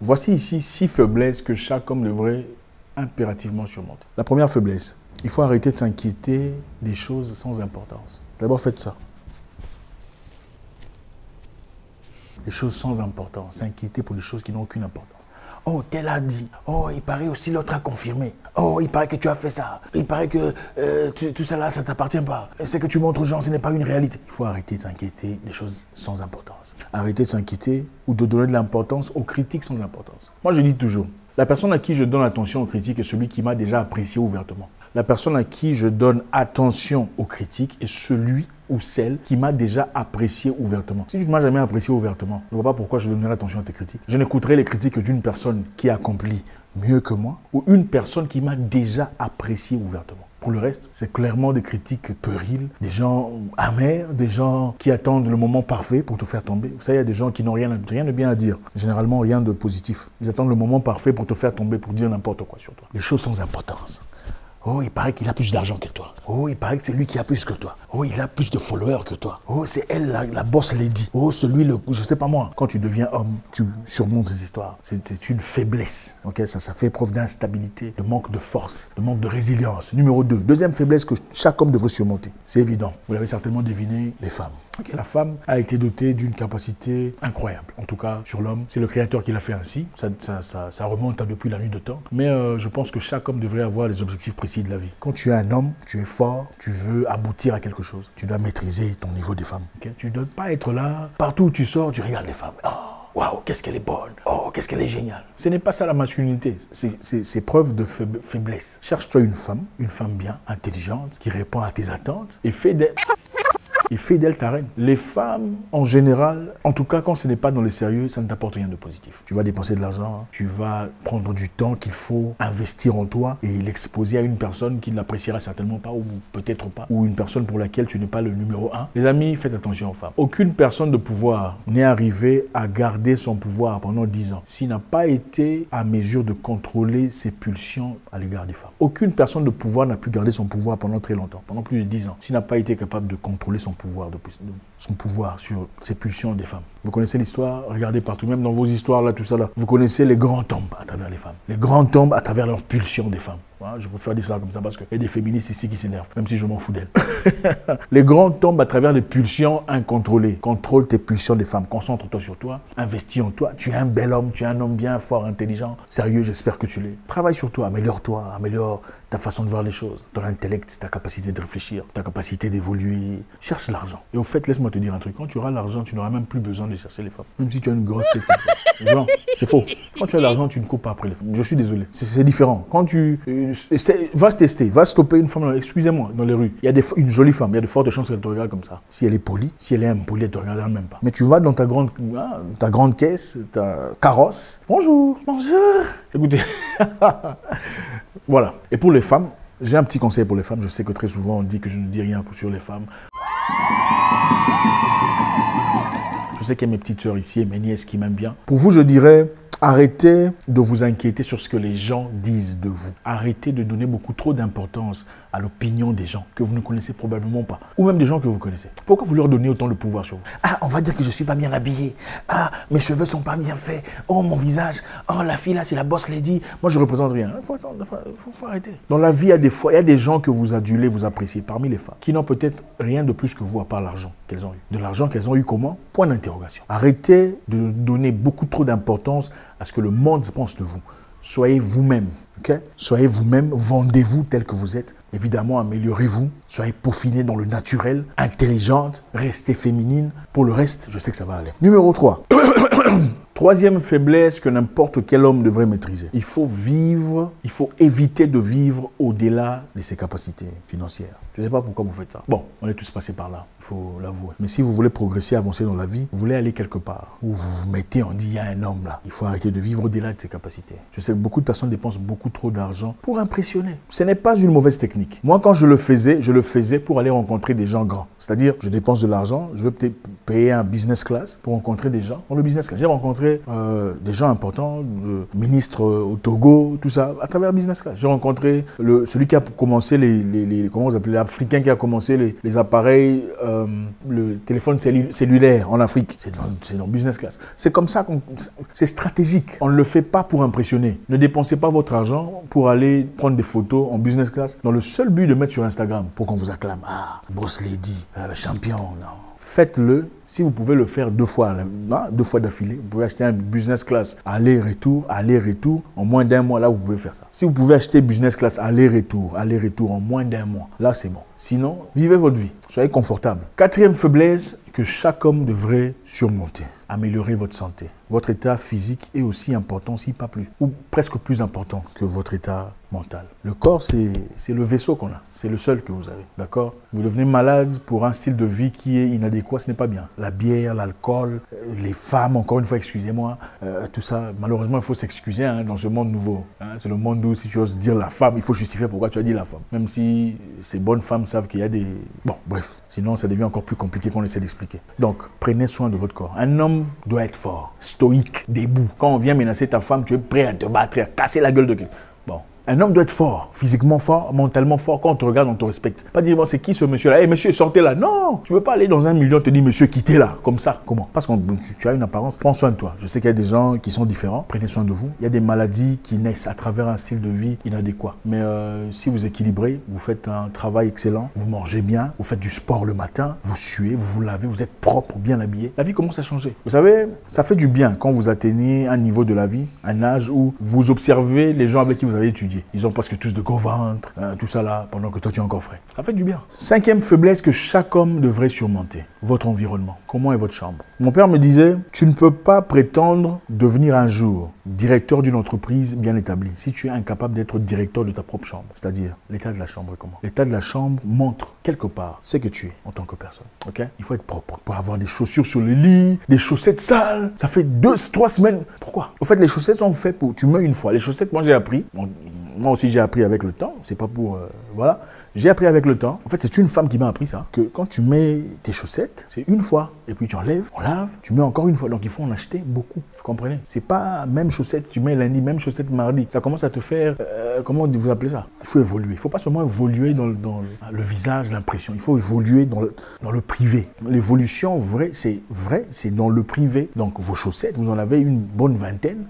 Voici ici 6 faiblesses que chaque homme devrait impérativement surmonter. La première faiblesse, il faut arrêter de s'inquiéter des choses sans importance. D'abord, faites ça. Les choses sans importance, s'inquiéter pour des choses qui n'ont aucune importance. Oh, tel a dit. Oh, il paraît aussi l'autre a confirmé. Oh, il paraît que tu as fait ça. Il paraît que tout ça là, ça ne t'appartient pas. C'est que tu montres aux gens, ce n'est pas une réalité. Il faut arrêter de s'inquiéter des choses sans importance. Arrêter de s'inquiéter ou de donner de l'importance aux critiques sans importance. Moi, je dis toujours, la personne à qui je donne attention aux critiques est celui qui m'a déjà apprécié ouvertement. La personne à qui je donne attention aux critiques est celui ou celle qui m'a déjà apprécié ouvertement. Si tu ne m'as jamais apprécié ouvertement, je ne vois pas pourquoi je donnerai attention à tes critiques. Je n'écouterai les critiques d'une personne qui accomplit mieux que moi ou une personne qui m'a déjà apprécié ouvertement. Pour le reste, c'est clairement des critiques puériles, des gens amers, des gens qui attendent le moment parfait pour te faire tomber. Vous savez, il y a des gens qui n'ont rien de bien à dire, généralement rien de positif. Ils attendent le moment parfait pour te faire tomber, pour dire n'importe quoi sur toi. Les choses sans importance. Oh, il paraît qu'il a plus d'argent que toi. Oh, il paraît que c'est lui qui a plus que toi. Oh, il a plus de followers que toi. Oh, c'est elle, la boss lady. Oh, celui, je sais pas moi. Quand tu deviens homme, tu surmontes ces histoires. C'est une faiblesse. Okay? Ça fait preuve d'instabilité, de manque de force, de manque de résilience. Numéro 2. Deuxième faiblesse que chaque homme devrait surmonter. C'est évident. Vous l'avez certainement deviné, les femmes. Okay, la femme a été dotée d'une capacité incroyable. En tout cas, sur l'homme, c'est le Créateur qui l'a fait ainsi. Ça remonte à depuis la nuit de temps. Mais je pense que chaque homme devrait avoir les objectifs précis de la vie. Quand tu es un homme, tu es fort, tu veux aboutir à quelque chose. Tu dois maîtriser ton niveau des femmes. Okay? Tu ne dois pas être là, partout où tu sors, tu regardes les femmes. Oh, waouh, qu'est-ce qu'elle est bonne. Oh, qu'est-ce qu'elle est géniale. Ce n'est pas ça la masculinité. C'est preuve de faiblesse. Cherche-toi une femme bien, intelligente, qui répond à tes attentes et fais d'elle ta reine. Les femmes, en général, en tout cas quand ce n'est pas dans le sérieux, ça ne t'apporte rien de positif. Tu vas dépenser de l'argent, tu vas prendre du temps qu'il faut investir en toi et l'exposer à une personne qui ne l'appréciera certainement pas ou peut-être pas, ou une personne pour laquelle tu n'es pas le numéro 1. Les amis, faites attention aux femmes. Aucune personne de pouvoir n'est arrivée à garder son pouvoir pendant 10 ans s'il n'a pas été à mesure de contrôler ses pulsions à l'égard des femmes. Aucune personne de pouvoir n'a pu garder son pouvoir pendant très longtemps, pendant plus de 10 ans, s'il n'a pas été capable de contrôler son pouvoir sur ses pulsions des femmes. Vous connaissez l'histoire, regardez partout, même dans vos histoires là, tout ça là. Vous connaissez les grands tombes à travers les femmes. Les grands tombes à travers leurs pulsions des femmes. Voilà, je préfère dire ça comme ça parce qu'il y a des féministes ici qui s'énervent, même si je m'en fous d'elles. Les grands tombent à travers des pulsions incontrôlées. Contrôle tes pulsions des femmes, concentre-toi sur toi, investis en toi. Tu es un bel homme, tu es un homme bien fort, intelligent, sérieux, j'espère que tu l'es. Travaille sur toi, améliore-toi, améliore ta façon de voir les choses. Ton intellect, ta capacité de réfléchir, ta capacité d'évoluer. Cherche l'argent. Et au fait, laisse-moi te dire un truc, quand tu auras l'argent, tu n'auras même plus besoin de chercher les femmes. Même si tu as une grosse tête. Non, c'est faux. Quand tu as l'argent, tu ne cours pas après les femmes. Je suis désolé. C'est différent. Quand tu... va se tester, va stopper une femme, excusez-moi, dans les rues. Il y a une jolie femme, il y a de fortes chances qu'elle te regarde comme ça. Si elle est polie, si elle est impolie, elle ne te regardera même pas. Mais tu vas dans ta grande caisse, ta carrosse. Bonjour. Bonjour. Écoutez, voilà. Et pour les femmes, j'ai un petit conseil pour les femmes. Je sais que très souvent, on dit que je ne dis rien sur les femmes. Je sais qu'il y a mes petites sœurs ici et mes nièces qui m'aiment bien. Pour vous, je dirais... Arrêtez de vous inquiéter sur ce que les gens disent de vous. Arrêtez de donner beaucoup trop d'importance à l'opinion des gens que vous ne connaissez probablement pas. Ou même des gens que vous connaissez. Pourquoi vous leur donnez autant de pouvoir sur vous? Ah, on va dire que je ne suis pas bien habillé. Ah, mes cheveux ne sont pas bien faits. Oh, mon visage. Oh, la fille là, c'est la boss lady. Moi, je ne représente rien. Il faut arrêter. Dans la vie, il y a des gens que vous adulez, vous appréciez, parmi les femmes, qui n'ont peut-être rien de plus que vous à part l'argent qu'elles ont eu. De l'argent qu'elles ont eu comment? Point d'interrogation. Arrêtez de donner beaucoup trop d'importance à ce que le monde pense de vous. Soyez vous-même, ok? Soyez vous-même, vendez-vous tel que vous êtes. Évidemment, améliorez-vous, soyez peaufinés dans le naturel, intelligente, restez féminine. Pour le reste, je sais que ça va aller. Numéro 3. Troisième faiblesse que n'importe quel homme devrait maîtriser. Il faut éviter de vivre au-delà de ses capacités financières. Je ne sais pas pourquoi vous faites ça. Bon, on est tous passés par là, il faut l'avouer. Mais si vous voulez progresser, avancer dans la vie, vous voulez aller quelque part, où vous vous mettez, on dit, il y a un homme là. Il faut arrêter de vivre au-delà de ses capacités. Je sais que beaucoup de personnes dépensent beaucoup trop d'argent pour impressionner. Ce n'est pas une mauvaise technique. Moi, quand je le faisais pour aller rencontrer des gens grands. C'est-à-dire, je dépense de l'argent, je veux peut-être payer un business class pour rencontrer des gens dans le business class. J'ai rencontré rencontré des gens importants, ministres au Togo, tout ça, à travers Business Class. J'ai rencontré celui qui a commencé comment vous appelez, l'Africain qui a commencé les appareils, le téléphone cellulaire en Afrique. C'est dans Business Class. C'est comme ça, c'est stratégique. On ne le fait pas pour impressionner. Ne dépensez pas votre argent pour aller prendre des photos en Business Class dans le seul but de mettre sur Instagram pour qu'on vous acclame. Ah, Boss Lady, champion, non. Faites-le. Si vous pouvez le faire 2 fois d'affilée, vous pouvez acheter un Business Class aller-retour, en moins d'1 mois, là vous pouvez faire ça. Si vous pouvez acheter Business Class aller-retour en moins d'1 mois, là c'est bon. Sinon, vivez votre vie, soyez confortable. 4e faiblesse que chaque homme devrait surmonter. Améliorer votre santé. Votre état physique est aussi important, si pas plus, ou presque plus important que votre état mental. Le corps, c'est le vaisseau qu'on a. C'est le seul que vous avez, d'accord? Vous devenez malade pour un style de vie qui est inadéquat, ce n'est pas bien. La bière, l'alcool, les femmes, encore une fois, excusez-moi, tout ça, malheureusement, il faut s'excuser dans ce monde nouveau. C'est le monde où, si tu oses dire la femme, il faut justifier pourquoi tu as dit la femme. Même si ces bonnes femmes savent qu'il y a des... Bon, bref, sinon ça devient encore plus compliqué qu'on essaie d'expliquer. Donc, prenez soin de votre corps. Un homme doit être fort, stoïque, debout. Quand on vient menacer ta femme, tu es prêt à te battre, à casser la gueule de quelqu'un. Bon. Un homme doit être fort, physiquement fort, mentalement fort. Quand on te regarde, on te respecte. Pas dire, bon, c'est qui ce monsieur-là? Hey, monsieur, sortez là. Non, tu ne peux pas aller dans un milieu, on te dit, monsieur, quittez là. Comme ça. Comment? Parce que tu as une apparence. Prends soin de toi. Je sais qu'il y a des gens qui sont différents. Prenez soin de vous. Il y a des maladies qui naissent à travers un style de vie inadéquat. Mais si vous équilibrez, vous faites un travail excellent, vous mangez bien, vous faites du sport le matin, vous suez, vous vous lavez, vous êtes propre, bien habillé, la vie commence à changer. Vous savez, ça fait du bien quand vous atteignez un niveau de la vie, un âge où vous observez les gens avec qui vous avez étudié. Ils ont presque tous de gros ventre, tout ça là, pendant que toi tu es encore frais. Ça fait du bien. 5e faiblesse que chaque homme devrait surmonter, votre environnement. Comment est votre chambre? Mon père me disait, tu ne peux pas prétendre devenir un jour directeur d'une entreprise bien établie si tu es incapable d'être directeur de ta propre chambre. C'est-à-dire, l'état de la chambre est comment? L'état de la chambre montre quelque part ce que tu es en tant que personne. Ok? Il faut être propre. Pour avoir des chaussures sur le lit, des chaussettes sales, ça fait 2-3 semaines. Pourquoi? Au fait, les chaussettes sont faites pour... Tu mets une fois. Les chaussettes, moi j'ai appris... Moi aussi, j'ai appris avec le temps. C'est pas pour... voilà. J'ai appris avec le temps. En fait, c'est une femme qui m'a appris ça. Que quand tu mets tes chaussettes, c'est une fois. Et puis tu enlèves, on lave, tu mets encore une fois. Donc il faut en acheter beaucoup. Vous comprenez? C'est pas même chaussettes, tu mets lundi, même chaussettes mardi. Ça commence à te faire... comment vous appelez ça? Il faut évoluer. Il ne faut pas seulement évoluer dans le visage, l'impression. Il faut évoluer dans le privé. L'évolution vraie, c'est dans le privé. Donc vos chaussettes, vous en avez une bonne vingtaine.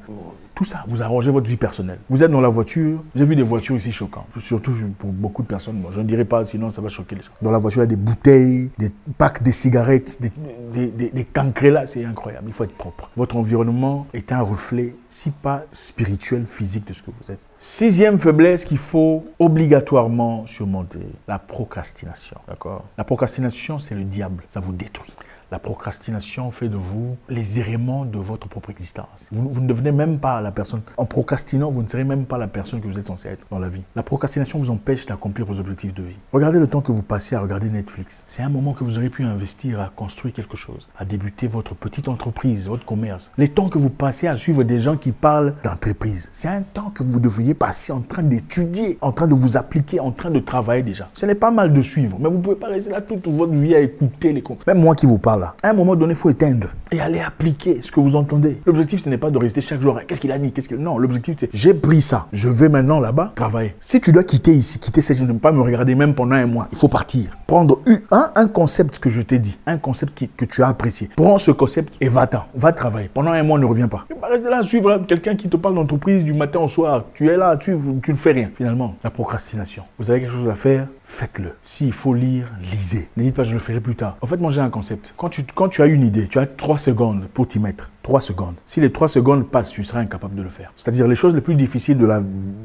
Tout ça, vous arrangez votre vie personnelle. Vous êtes dans la voiture, j'ai vu des voitures ici choquantes, surtout pour beaucoup de personnes. Bon, je ne dirais pas, sinon ça va choquer les gens. Dans la voiture, il y a des bouteilles, des packs de cigarettes, des cancrés là, c'est incroyable. Il faut être propre. Votre environnement est un reflet, si pas spirituel, physique de ce que vous êtes. 6e faiblesse qu'il faut obligatoirement surmonter, la procrastination. D'accord? La procrastination, c'est le diable, ça vous détruit. La procrastination fait de vous les éléments de votre propre existence. Vous ne devenez même pas la personne. En procrastinant, vous ne serez même pas la personne que vous êtes censé être dans la vie. La procrastination vous empêche d'accomplir vos objectifs de vie. Regardez le temps que vous passez à regarder Netflix. C'est un moment que vous aurez pu investir à construire quelque chose, à débuter votre petite entreprise, votre commerce. Les temps que vous passez à suivre des gens qui parlent d'entreprise, c'est un temps que vous devriez passer en train d'étudier, en train de vous appliquer, en train de travailler déjà. Ce n'est pas mal de suivre, mais vous ne pouvez pas rester là toute votre vie à écouter les comptes. Même moi qui vous parle, à un moment donné, il faut éteindre et aller appliquer ce que vous entendez. L'objectif, ce n'est pas de rester chaque jour. Qu'est-ce qu'il a dit? Non, l'objectif, c'est j'ai pris ça. Je vais maintenant là-bas travailler. Si tu dois quitter ici, quitter cette, ne pas me regarder même pendant un mois. Il faut partir. Prendre un concept que je t'ai dit, un concept que tu as apprécié. Prends ce concept et va-t'en. Va travailler. Pendant un mois, ne reviens pas. Tu ne vas pas rester là à suivre quelqu'un qui te parle d'entreprise du matin au soir. Tu es là, tu ne fais rien. Finalement, la procrastination. Vous avez quelque chose à faire? Faites-le. S'il faut lire, lisez. Ne dites pas, je le ferai plus tard. En fait, moi, j'ai un concept. Quand tu as une idée, tu as 3 secondes pour t'y mettre. 3 secondes. Si les 3 secondes passent, tu seras incapable de le faire. C'est-à-dire, les choses les plus difficiles de la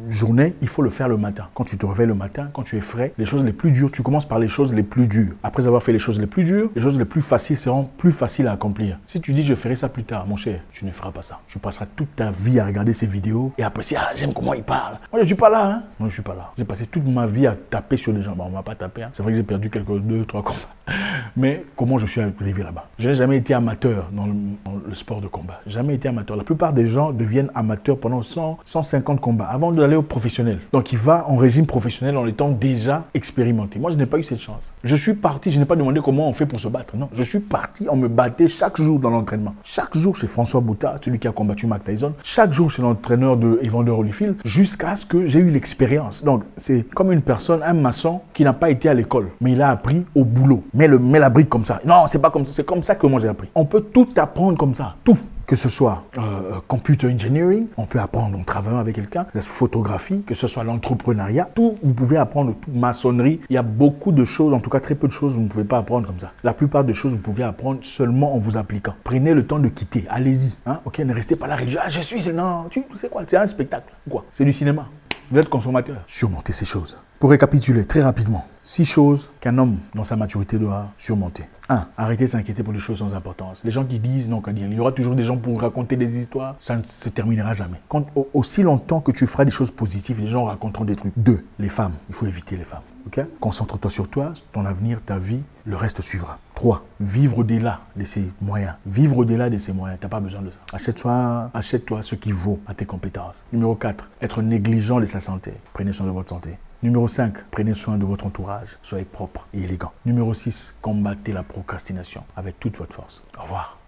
journée, il faut le faire le matin. Quand tu te réveilles le matin, quand tu es frais, les choses les plus dures, tu commences par les choses les plus dures. Après avoir fait les choses les plus dures, les choses les plus faciles seront plus faciles à accomplir. Si tu dis, je ferai ça plus tard, mon cher, tu ne feras pas ça. Tu passeras toute ta vie à regarder ces vidéos et apprécier, ah, j'aime comment il parle. Moi, je ne suis pas là, hein. Moi, je ne suis pas là. J'ai passé toute ma vie à taper sur les gens. Bon, on ne m'a pas tapé, hein. C'est vrai que j'ai perdu quelques 2, 3 combats. Mais comment je suis arrivé là-bas? Je n'ai jamais été amateur dans le sport de de combat. Jamais été amateur. La plupart des gens deviennent amateurs pendant 100, 150 combats avant d'aller au professionnel. Donc il va en régime professionnel en étant déjà expérimenté. Moi, je n'ai pas eu cette chance. Je suis parti, je n'ai pas demandé comment on fait pour se battre. Non, je suis parti, on me battait chaque jour dans l'entraînement. Chaque jour chez François Bouta, celui qui a combattu Mike Tyson. Chaque jour chez l'entraîneur de Evander Holyfield, jusqu'à ce que j'ai eu l'expérience. Donc c'est comme une personne, un maçon qui n'a pas été à l'école, mais il a appris au boulot. Mets la brique comme ça. Non, c'est pas comme ça. C'est comme ça que moi j'ai appris. On peut tout apprendre comme ça, tout. Que ce soit computer engineering, on peut apprendre en travaillant avec quelqu'un, la photographie, que ce soit l'entrepreneuriat, tout, vous pouvez apprendre tout, maçonnerie. Il y a beaucoup de choses, en tout cas très peu de choses, vous ne pouvez pas apprendre comme ça. La plupart des choses, vous pouvez apprendre seulement en vous appliquant. Prenez le temps de quitter, allez-y. Hein? Ok, ne restez pas là, ah, je suis, non, tu sais quoi, c'est un spectacle, quoi, c'est du cinéma. Vous êtes consommateur. Surmonter ces choses. Pour récapituler très rapidement, 6 choses qu'un homme dans sa maturité doit surmonter. 1. Arrêtez de s'inquiéter pour les choses sans importance. Les gens qui disent non qu'à dire, il y aura toujours des gens pour raconter des histoires, ça ne se terminera jamais. Aussi longtemps que tu feras des choses positives, les gens raconteront des trucs. 2. Les femmes, il faut éviter les femmes. Okay? Concentre-toi sur toi, ton avenir, ta vie, le reste suivra. 3. Vivre au-delà de ses moyens. Vivre au-delà de ses moyens, tu n'as pas besoin de ça. Achète-toi ce qui vaut à tes compétences. Numéro 4. Être négligent de sa santé. Prenez soin de votre santé. Numéro 5, prenez soin de votre entourage. Soyez propre et élégant. Numéro 6, combattez la procrastination avec toute votre force. Au revoir.